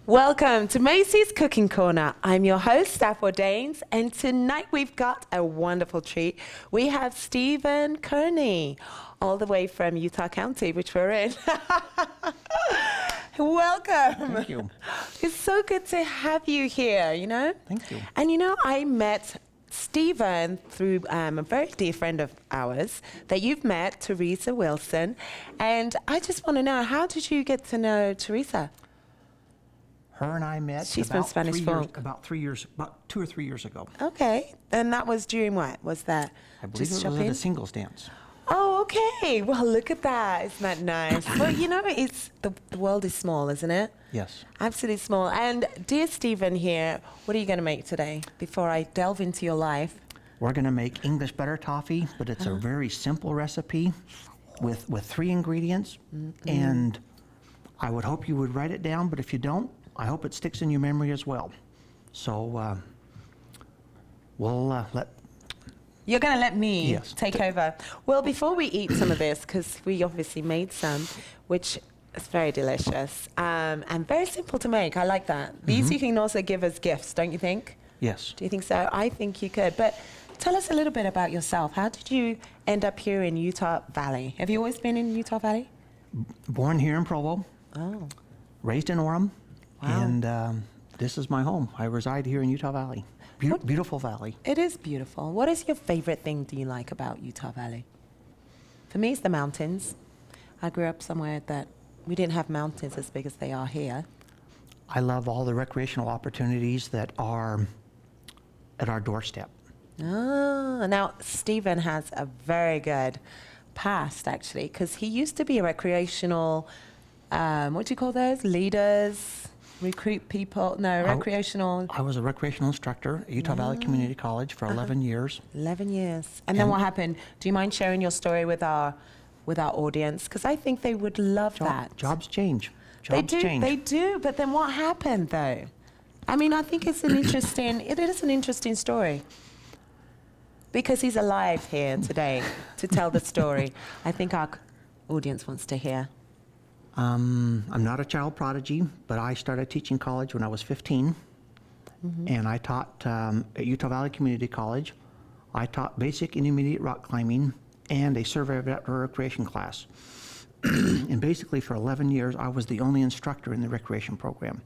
Welcome to Macy's Cooking Corner. I'm your host, Afua Daines, and tonight we've got a wonderful treat. We have Stephen Kerney, all the way from Utah County, which we're in. Welcome. Thank you. It's so good to have you here, you know? Thank you. And you know, I met Stephen through a very dear friend of ours that you've met, Teresa Wilson. And I just want to know, how did you get to know Teresa? Her and I met She's from Spanish Funk. about 2 or 3 years ago. Okay. And that was during what? Was that I believe just it was shopping? at a singles dance. Oh, okay. Well, look at that. Isn't that nice? Well, you know, it's the world is small, isn't it? Yes. Absolutely small. And dear Stephen here, what are you going to make today before I delve into your life? We're going to make English butter toffee, but it's a very simple recipe with 3 ingredients. And I would hope you would write it down, but if you don't, I hope it sticks in your memory as well. So we'll let... You're going to let me take Yes. over. Well, before we eat some of this, because we obviously made some, which is very delicious and very simple to make. I like that. These you can also give as gifts, don't you think? Yes. Do you think so? I think you could. But tell us a little bit about yourself. How did you end up here in Utah Valley? Have you always been in Utah Valley? Born here in Provo. Oh. Raised in Orem. Wow. And this is my home. I reside here in Utah Valley. Beautiful valley. It is beautiful. What is your favorite thing do you like about Utah Valley? For me, it's the mountains. I grew up somewhere that we didn't have mountains as big as they are here. I love all the recreational opportunities that are at our doorstep. Oh, now Stephen has a very good past, actually, because he used to be a recreational, what do you call those? Leaders, recruit people? No, recreational. I was a recreational instructor at Utah Valley Community College for 11 years. 11 years. And then what happened? Do you mind sharing your story with our audience? Because I think they would love that. Jobs change. Jobs change. They do. But then what happened, though? I mean, I think it's an interesting, it is an interesting story. Because he's alive here today to tell the story. I think our audience wants to hear. I'm not a child prodigy, but I started teaching college when I was 15. And I taught at Utah Valley Community College. I taught basic intermediate rock climbing and a survey of outdoor recreation class. And basically for 11 years, I was the only instructor in the recreation program.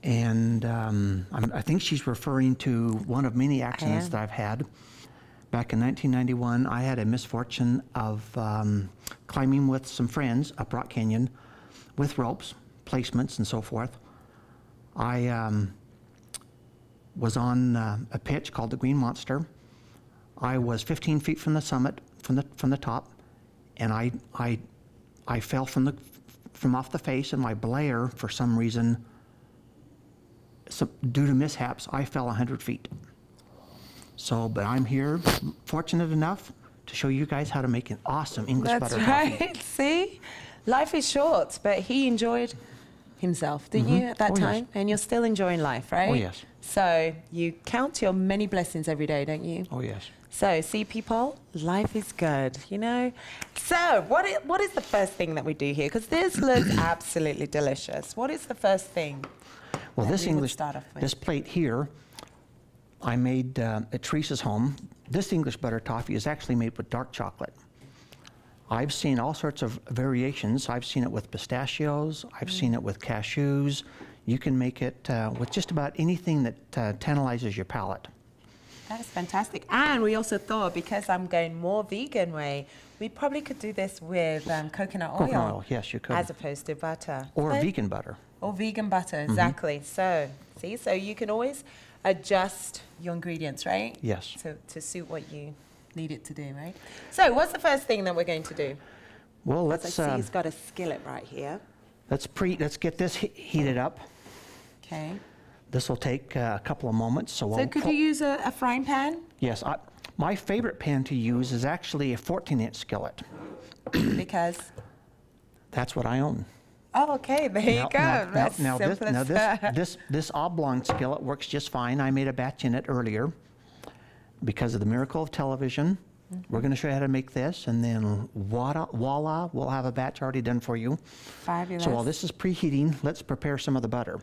And I think she's referring to one of many accidents that I've had. Back in 1991, I had a misfortune of climbing with some friends up Rock Canyon with ropes, placements, and so forth. I was on a pitch called the Green Monster. I was 15 feet from the summit, from the top, and I fell from off the face, and my bladder, for some reason, due to mishaps, I fell 100 feet. So, but I'm here, fortunate enough, to show you guys how to make an awesome English butter toffee. That's right. See? Life is short, but he enjoyed himself, didn't you, at that time? Yes. And you're still enjoying life, right? Oh, yes. So you count your many blessings every day, don't you? Oh, yes. So, see, people, life is good, you know? So, what is the first thing that we do here? Because this looks absolutely delicious. What is the first thing? Well, this plate here, I made at Teresa's home. This English butter toffee is actually made with dark chocolate. I've seen all sorts of variations. I've seen it with pistachios. I've seen it with cashews. You can make it with just about anything that tantalizes your palate. That is fantastic. And we also thought, because I'm going more vegan way, we probably could do this with coconut oil. Coconut oil, yes, you could. As opposed to butter. Or vegan butter. Or vegan butter, exactly. So, see, so you can always adjust your ingredients, right? Yes. To suit what you need it to do, right? So, what's the first thing that we're going to do? Well, let's. I see he's got a skillet right here. Let's get this heated up. Okay. This will take a couple of moments. So could you use a frying pan? Yes. My favorite pan to use is actually a 14-inch skillet. Because? That's what I own. Oh, okay. There you go. This oblong skillet works just fine. I made a batch in it earlier because of the miracle of television. We're going to show you how to make this, and then voila, we'll have a batch already done for you. Fabulous. So while this is preheating, let's prepare some of the butter.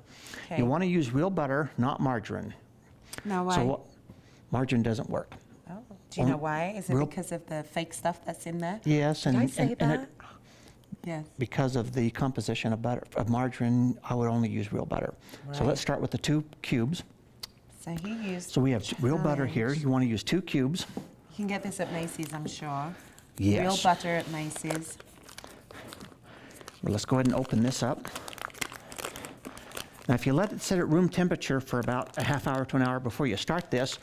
Okay. You want to use real butter, not margarine. No, why? So margarine doesn't work. Oh, do you know why? Is it because of the fake stuff that's in there? Yes, Did I say that? Yes. Because of the composition of margarine, I would only use real butter. Right. So let's start with the 2 cubes. So he used. So we have real butter here. You want to use 2 cubes. You can get this at Macy's, I'm sure. Yes. Real butter at Macy's. Well, let's go ahead and open this up. Now, if you let it sit at room temperature for about a half hour to an hour before you start this,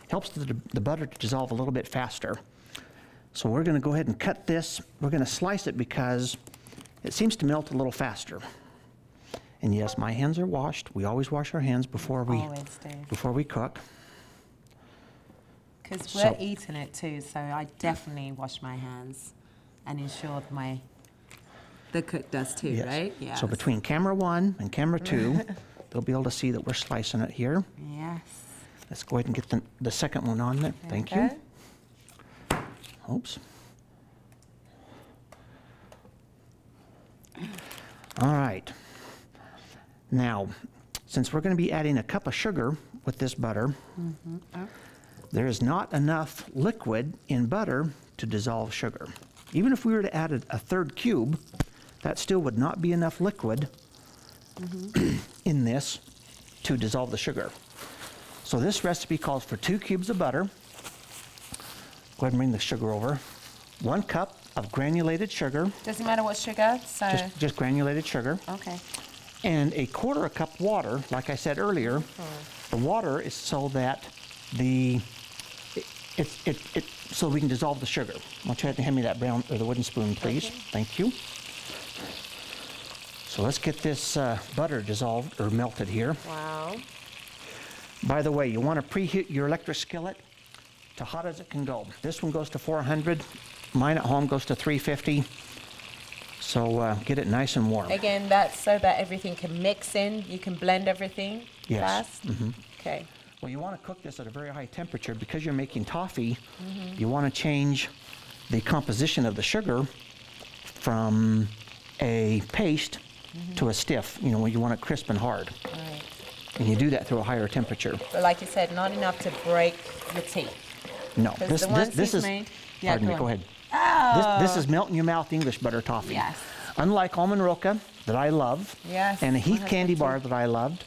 helps the butter to dissolve a little bit faster. So we're going to go ahead and cut this. We're going to slice it because it seems to melt a little faster. And yes, my hands are washed. We always wash our hands before we cook. Because we're eating it too, so I definitely wash my hands and ensure the cook does too, yes. Right? Yeah. So between camera 1 and camera 2, they'll be able to see that we're slicing it here. Yes. Let's go ahead and get the second one on there. Thank you. Oops. All right. Now, since we're going to be adding a cup of sugar with this butter, there is not enough liquid in butter to dissolve sugar. Even if we were to add a 3rd cube, that still would not be enough liquid in this to dissolve the sugar. So this recipe calls for 2 cubes of butter. Go ahead and bring the sugar over. 1 cup of granulated sugar. Doesn't matter what sugar, so... Just granulated sugar. Okay. And a 1/4 cup water, like I said earlier. The water is so that so we can dissolve the sugar. I want you to hand me that brown or the wooden spoon, please. Okay. Thank you. So let's get this butter dissolved or melted here. Wow. By the way, you want to preheat your electric skillet to hot as it can go. This one goes to 400. Mine at home goes to 350. So get it nice and warm. Again, that's so that everything can mix in. You can blend everything fast. Okay. Well, you want to cook this at a very high temperature because you're making toffee. You want to change the composition of the sugar from a paste to a stiff. You know, when you want it crisp and hard. Right. And you do that through a higher temperature. But like you said, not enough to break your teeth. No, this is. Yeah, pardon me. Go ahead. Oh. This is melt in your mouth English butter toffee. Yes. Unlike almond roca that I love. Yes. And a Heath candy bar that I loved.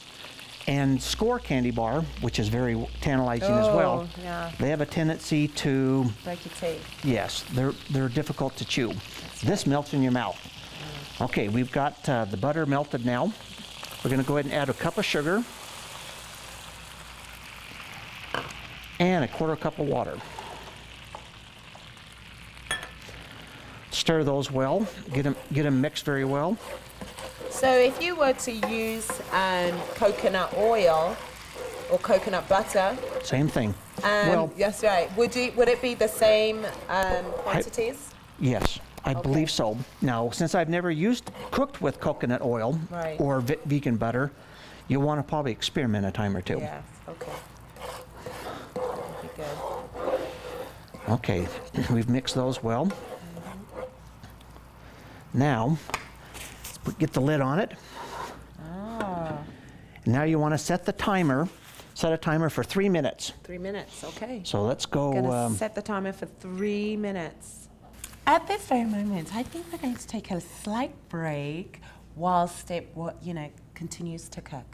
And Score candy bar, which is very tantalizing as well. Yeah. They have a tendency to break your teeth. Yes, they're difficult to chew. This melts in your mouth. Okay, we've got the butter melted now. We're going to go ahead and add a cup of sugar and a 1/4 cup of water. Stir those well. Get them mixed very well. So if you were to use coconut oil or coconut butter, same thing. Well, that's right. Would it be the same quantities? Yes, I believe so. Now, since I've never cooked with coconut oil or vegan butter, you'll want to probably experiment a time or two. Yes. Okay. That'd be good. Okay, we've mixed those well. Now, let's get the lid on it. Oh. Now you want to set a timer for 3 minutes. 3 minutes, okay. So let's go. Gonna set the timer for 3 minutes. At this very moment, I think we're going to take a slight break whilst it, continues to cook.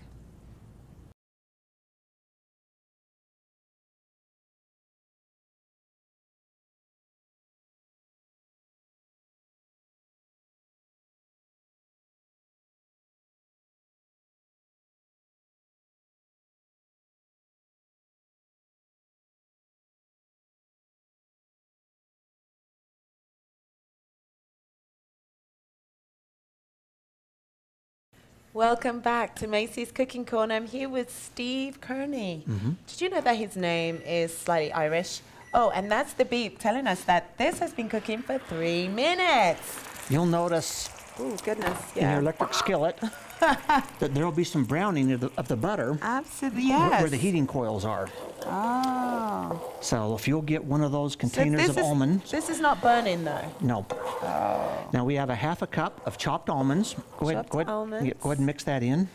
Welcome back to Macy's Cooking Corner. I'm here with Steve Kerney. Did you know that his name is slightly Irish? Oh, and that's the beep telling us that this has been cooking for 3 minutes. You'll notice Oh, goodness, in your yeah. electric skillet, that there'll be some browning of the butter Absolutely, yes. where the heating coils are. Oh. So if you'll get one of those containers of almonds. This is not burning, though. No. Oh. Now we have a half a cup of chopped almonds. Go ahead and mix that in.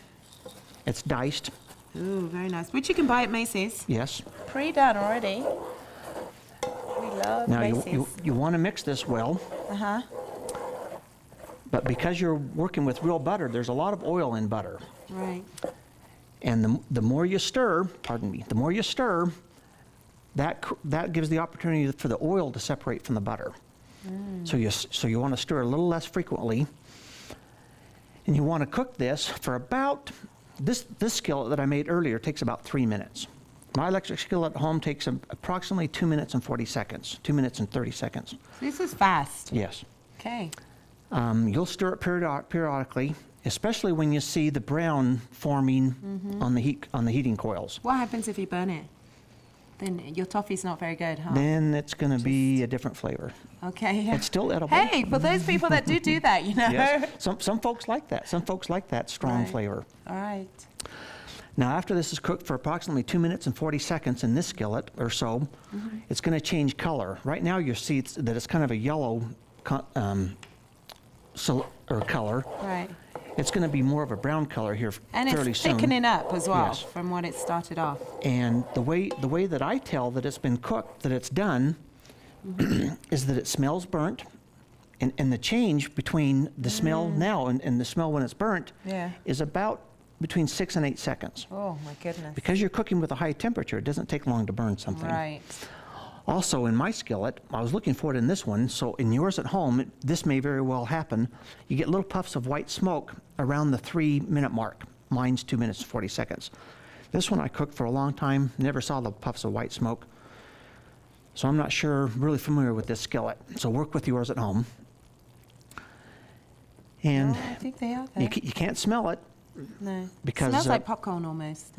It's diced. Ooh, very nice. Which you can buy at Macy's. Yes. Pre-done already. We love Macy's. Now you want to mix this well. Uh-huh. But because you're working with real butter, there's a lot of oil in butter. Right. And the more you stir, the more you stir, that gives the opportunity for the oil to separate from the butter. So you want to stir a little less frequently. And you want to cook this for about, this skillet that I made earlier takes about 3 minutes. My electric skillet at home takes approximately 2 minutes and 40 seconds, 2 minutes and 30 seconds. This is fast. Yes. Okay. You'll stir it periodically, especially when you see the brown forming on the heating coils. What happens if you burn it? Then your toffee's not very good, huh? Then it's going to be a different flavor. Okay. Yeah. It's still edible. Hey, for those people that do that, you know. Yes. Some folks like that. Some folks like that strong flavor. All right. Now, after this is cooked for approximately 2 minutes and 40 seconds in this skillet or so, it's going to change color. Right now, you see that it's kind of a yellow color. Right. It's going to be more of a brown color here fairly soon. And it's thickening up as well Yes. from what it started off. And the way that I tell that it's been cooked, that it's done, is that it smells burnt. And the change between the smell now and the smell when it's burnt is about between 6 and 8 seconds. Oh, my goodness. Because you're cooking with a high temperature, it doesn't take long to burn something. Right. Also, in my skillet, I was looking for it in this one, so in yours at home, this may very well happen. You get little puffs of white smoke around the 3-minute mark. Mine's 2 minutes and 40 seconds. This one I cooked for a long time, never saw the puffs of white smoke. So I'm not really familiar with this skillet. So work with yours at home. And I think they are there. you can't smell it. No. Because, smells like popcorn almost.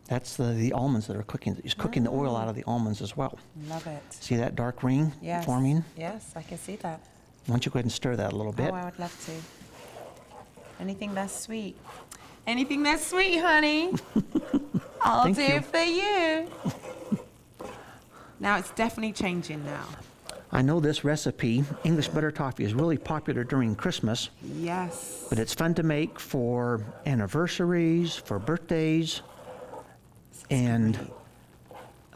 That's the almonds that are cooking. It's cooking the oil out of the almonds as well. Love it. See that dark ring forming? Yes, I can see that. Why don't you go ahead and stir that a little bit? Oh, I would love to. Anything that's sweet. Anything that's sweet, honey. I'll do it for you. Now it's definitely changing now. I know this recipe, English butter toffee, is really popular during Christmas. Yes. But it's fun to make for anniversaries, for birthdays, and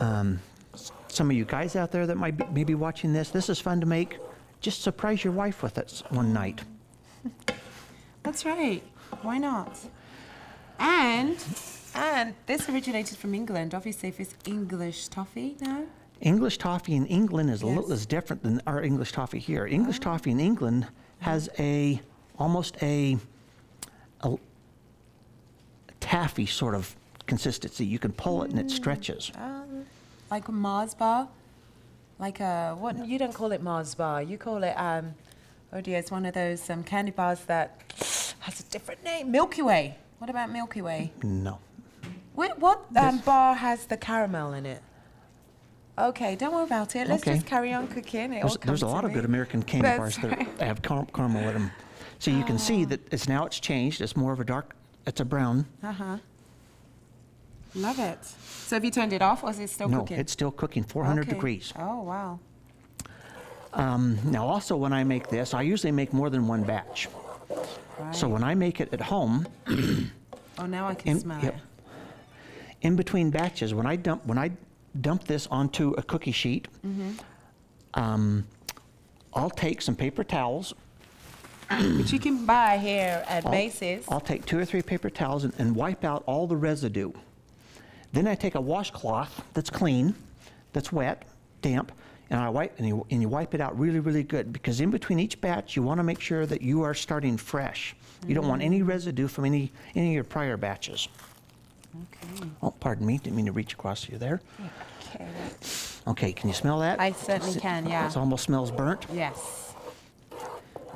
some of you guys out there that might be watching this is fun to make. Just surprise your wife with it one night. That's right. Why not? And this originated from England. Obviously, if it's English toffee now. English toffee in England is different than our English toffee here. English toffee in England has almost a taffy sort of consistency. You can pull it and it stretches. Like a Mars bar? Like a, what, you don't call it Mars bar, you call it, oh dear, it's one of those candy bars that has a different name. Milky Way. What about Milky Way? No. What bar has the caramel in it? Okay, don't worry about it. Let's just carry on cooking. There's a lot of good American candy bars that have caramel in them. So you can see that it's changed. It's more of it's a brown. Love it. So have you turned it off, or is it still cooking? No, it's still cooking, 400 degrees. Oh, wow. Now, also, when I make this, I usually make more than one batch. Right. So when I make it at home... Oh, now I can smell it. In between batches, when I dump this onto a cookie sheet, I'll take some paper towels. Which you can buy here at Macy's. I'll take 2 or 3 paper towels and wipe out all the residue. Then I take a washcloth that's clean, that's wet, damp, and you wipe it out really, really good, because in between each batch, you want to make sure that you are starting fresh. You don't want any residue from any of your prior batches. Okay. Oh, pardon me, didn't mean to reach across you there. Okay. Okay, can you smell that? I certainly can, yeah. It almost smells burnt. Yes.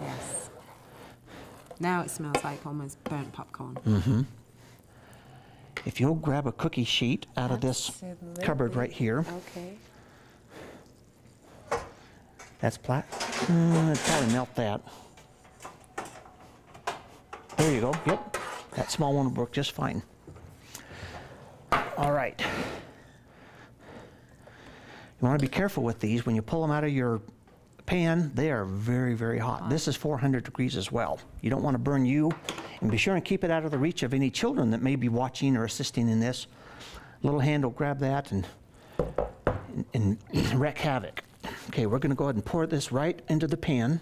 Yes. Now it smells like almost burnt popcorn. If you'll grab a cookie sheet out of this cupboard right here. Okay. That's I'd probably melt that. There you go. Yep. That small one will work just fine. All right. You want to be careful with these. When you pull them out of your pan, they are very, very hot. This is 400 degrees as well. You don't want to burn you. And be sure and keep it out of the reach of any children that may be watching or assisting in this. Little hand will grab that and wreak havoc. Okay, we're going to go ahead and pour this right into the pan,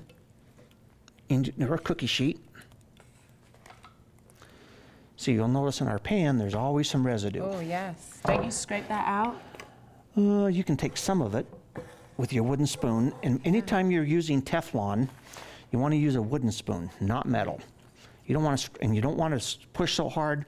into our cookie sheet. So you'll notice in our pan, there's always some residue. Oh, yes. Don't you scrape that out? You can take some of it with your wooden spoon. And anytime you're using Teflon, you want to use a wooden spoon, not metal. You don't want to, and you don't want to push so hard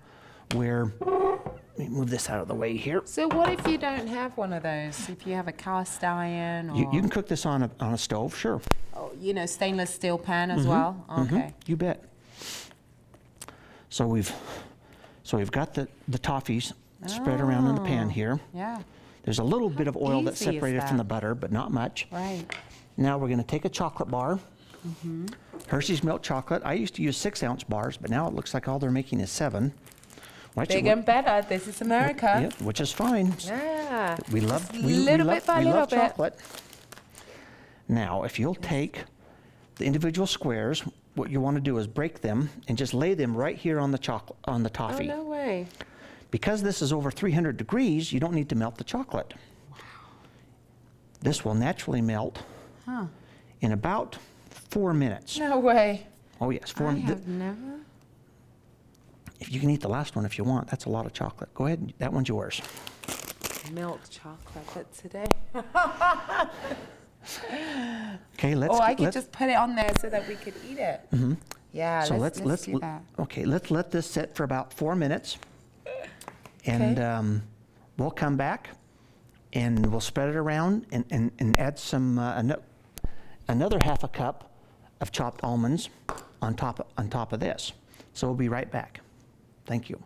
where, let me move this out of the way here. So what if you don't have one of those? If you have a cast iron or... You can cook this on a stove, sure. Oh, you know, stainless steel pan as well? Okay. You bet. So we've got the toffees spread around in the pan here. Yeah. There's a little bit of oil that's easy is separated from that? the butter, but not much. Right. Now we're going to take a chocolate bar. Hershey's milk chocolate. I used to use 6-ounce bars, but now it looks like all they're making is 7. Big and better. This is America. Yep, which is fine. Yeah. We love chocolate. Now, if you'll take the individual squares, what you want to do is break them and just lay them right here on the toffee. Oh, no way. Because this is over 300 degrees, you don't need to melt the chocolate. Wow. This will naturally melt in about 4 minutes. No way. Oh yes, I have never. If you can eat the last one if you want, that's a lot of chocolate. Go ahead, that one's yours. Milk chocolate, but today. Okay, let's. Oh, I could just put it on there so that we could eat it. Yeah, so let's do that. Okay, let's let this sit for about 4 minutes, and we'll come back, and we'll spread it around and add some another half a cup of chopped almonds on top of this. So we'll be right back. Thank you.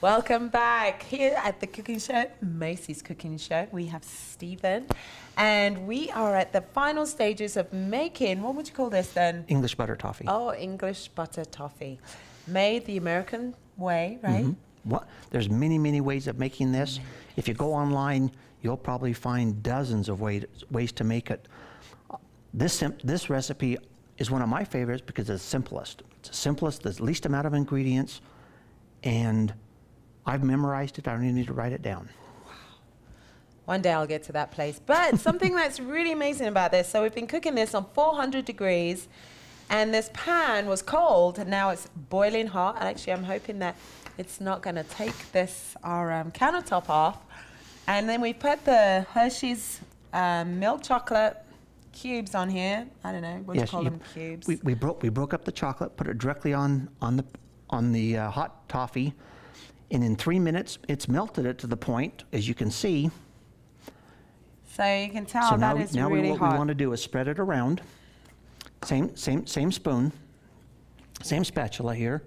Welcome back here at the cooking show, Macy's Cooking Show. We have Stephen, and we are at the final stages of making, what would you call this then? English butter toffee. Oh, English butter toffee. Made the American way, right? There's many, many ways of making this. If you go online, you'll probably find dozens of ways to make it. This recipe is one of my favorites because it's simplest. It's the simplest, the least amount of ingredients, and I've memorized it. I don't even need to write it down. Wow. One day I'll get to that place. But something that's really amazing about this, so we've been cooking this on 400 degrees, and this pan was cold, and now it's boiling hot. And actually, I'm hoping that it's not going to take our countertop off. And then we put the Hershey's milk chocolate cubes on here. I don't know, what do you call them, cubes? We broke up the chocolate, put it directly on the hot toffee, and in 3 minutes, it's melted it to the point, as you can see. So you can tell that is really hot. What we want to do is spread it around. Same spoon, same spatula here.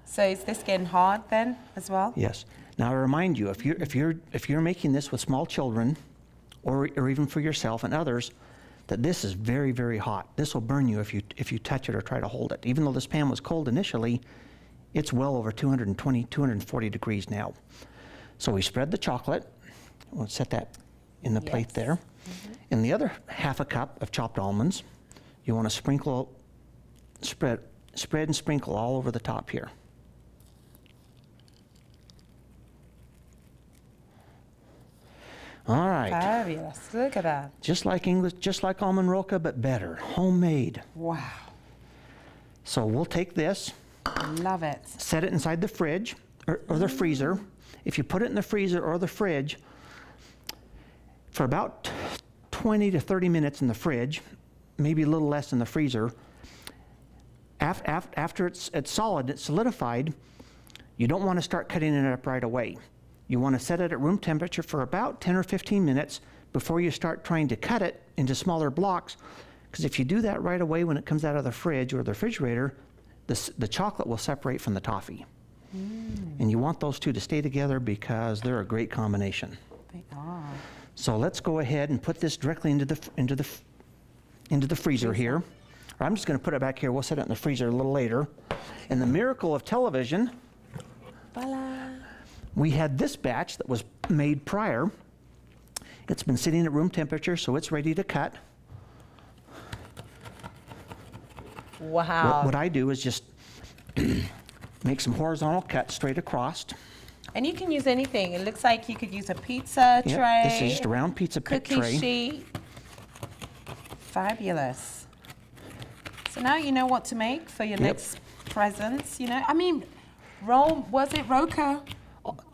So is this getting hard then as well? Yes. Now I remind you, if you're making this with small children, or even for yourself and others, that this is very, very hot. This will burn you if you touch it or try to hold it. Even though this pan was cold initially, it's well over 220, 240 degrees now. So we spread the chocolate. We'll set that in the plate there. And the other half a cup of chopped almonds, you want to spread and sprinkle all over the top here. All right. Fabulous. Look at that. Just like almond roca, but better. Homemade. Wow. So we'll take this. Love it. Set it inside the fridge or the freezer. If you put it in the freezer or the fridge for about 20 to 30 minutes in the fridge, maybe a little less in the freezer, after it's solid, it's solidified, you don't want to start cutting it up right away. You want to set it at room temperature for about 10 or 15 minutes, before you start trying to cut it into smaller blocks, because if you do that right away when it comes out of the fridge or the refrigerator, the chocolate will separate from the toffee. And you want those two to stay together because they're a great combination. They are. So let's go ahead and put this directly into the freezer here. Or I'm just going to put it back here. We'll set it in the freezer a little later. And the miracle of television, Voila. we had this batch that was made prior. It's been sitting at room temperature, so it's ready to cut. Wow. What I do is just make some horizontal cuts straight across. And you can use anything. It looks like you could use a pizza tray. This is just a round pizza cookie tray. sheet. Fabulous. So now you know what to make for your next presents. You know, I mean, was it Roca?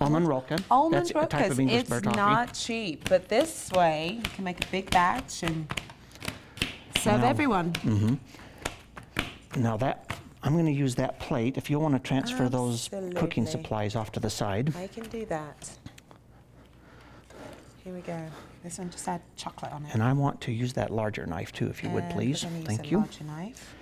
Almond Roca. Almond That's a Roca. type of English It's bear toffee. not cheap, but this way you can make a big batch and serve everyone. Now I'm going to use that plate. If you want to transfer those Absolutely. cooking supplies off to the side. I can do that. Here we go. This one just had chocolate on it. And I want to use that larger knife too, if you would, please. Thank you. Larger knife.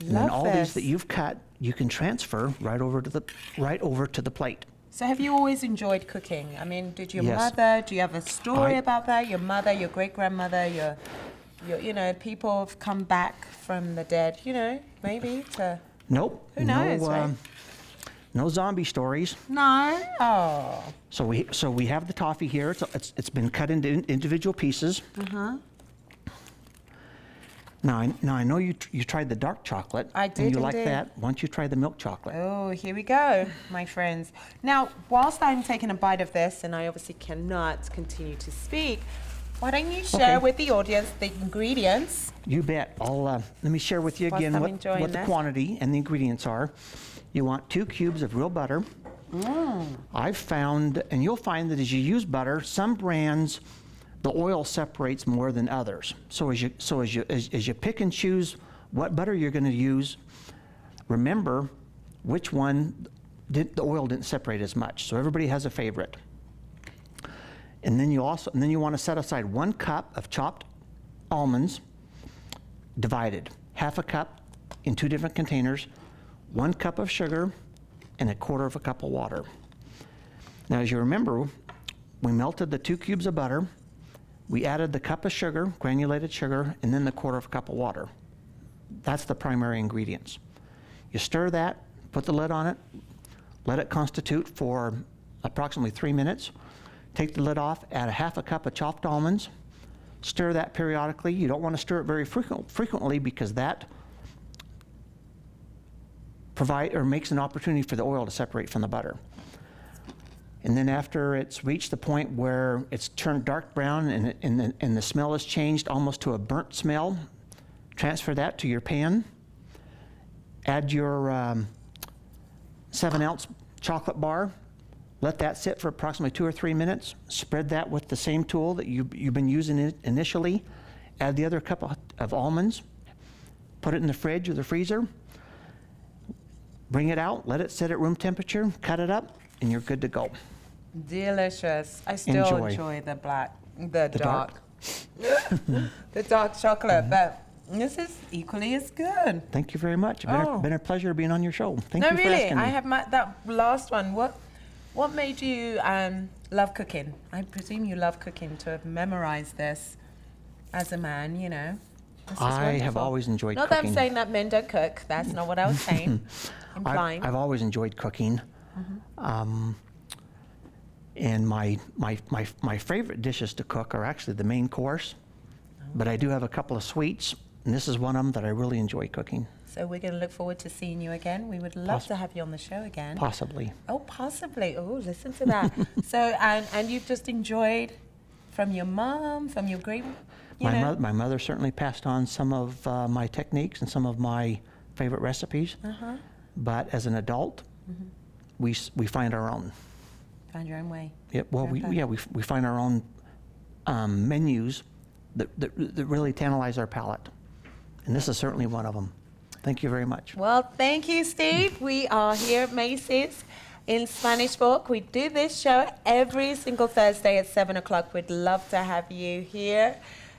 And then all Love these that this. you've cut, you can transfer right over to the plate. So have you always enjoyed cooking? I mean, did your Yes. mother, do you have a story about that? Your mother, your great-grandmother, your, you know, people have come back from the dead, you know, maybe to... Nope. Who knows, right? No zombie stories. No? Oh. So we have the toffee here. It's been cut into individual pieces. Now I know you tried the dark chocolate. I did and you like indeed. that. Why don't you try the milk chocolate? Oh, here we go, my friends. Now, whilst I'm taking a bite of this, and I obviously cannot continue to speak, why don't you share with the audience the ingredients? You bet. Let me share with you Whilst again I'm what enjoying the this. quantity and the ingredients are. You want 2 cubes of real butter. I've found, and you'll find that as you use butter, some brands, the oil separates more than others. So as you pick and choose what butter you're going to use, remember which one the oil didn't separate as much. So everybody has a favorite. And then you want to set aside 1 cup of chopped almonds, divided, half a cup in 2 different containers, 1 cup of sugar, and 1/4 cup of water. Now, as you remember, we melted the 2 cubes of butter, we added the cup of sugar, granulated sugar, and then the 1/4 cup of water. That's the primary ingredients. You stir that, put the lid on it, let it constitute for approximately 3 minutes. Take the lid off, add 1/2 cup of chopped almonds, stir that periodically. You don't want to stir it very frequently because that makes an opportunity for the oil to separate from the butter. And then after it's reached the point where it's turned dark brown and the smell has changed almost to a burnt smell, transfer that to your pan. Add your 7-ounce chocolate bar. Let that sit for approximately 2 or 3 minutes. Spread that with the same tool that you've been using initially. Add the other cup of almonds. Put it in the fridge or the freezer. Bring it out, let it sit at room temperature, cut it up, and you're good to go. Delicious. I still enjoy the dark. The dark chocolate, but this is equally as good. Thank you very much. It's been a pleasure being on your show. Thank you for asking me. I have that last one. What made you love cooking? I presume you love cooking to have memorized this as a man, you know. I have always enjoyed cooking. Not that I'm saying that men don't cook. That's not what I was saying. Implying. I've always enjoyed cooking. And my favorite dishes to cook are actually the main course. But I do have a couple of sweets, and this is one of them that I really enjoy cooking. So we're going to look forward to seeing you again. We would love to have you on the show again. Possibly. Oh, possibly. Oh, listen to that. So, and you've just enjoyed from your mom, from your great... My mother certainly passed on some of my techniques and some of my favorite recipes. But as an adult, we find our own. Find your own way. Yeah, well, we find our own menus that really tantalize our palate. And this is certainly one of them. Thank you very much. Well, thank you, Steve. We are here at Macy's. in Spanish Fork. We do this show every single Thursday at 7 o'clock. We'd love to have you here.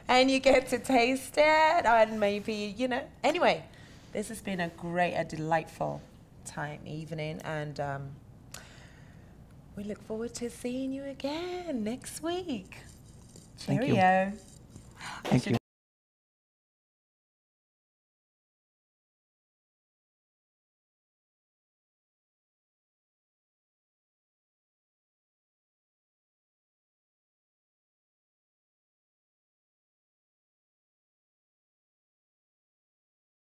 And you get to taste it. And maybe, you know. Anyway, this has been a delightful evening. And we look forward to seeing you again next week. Thank you. Cheerio. Thank you.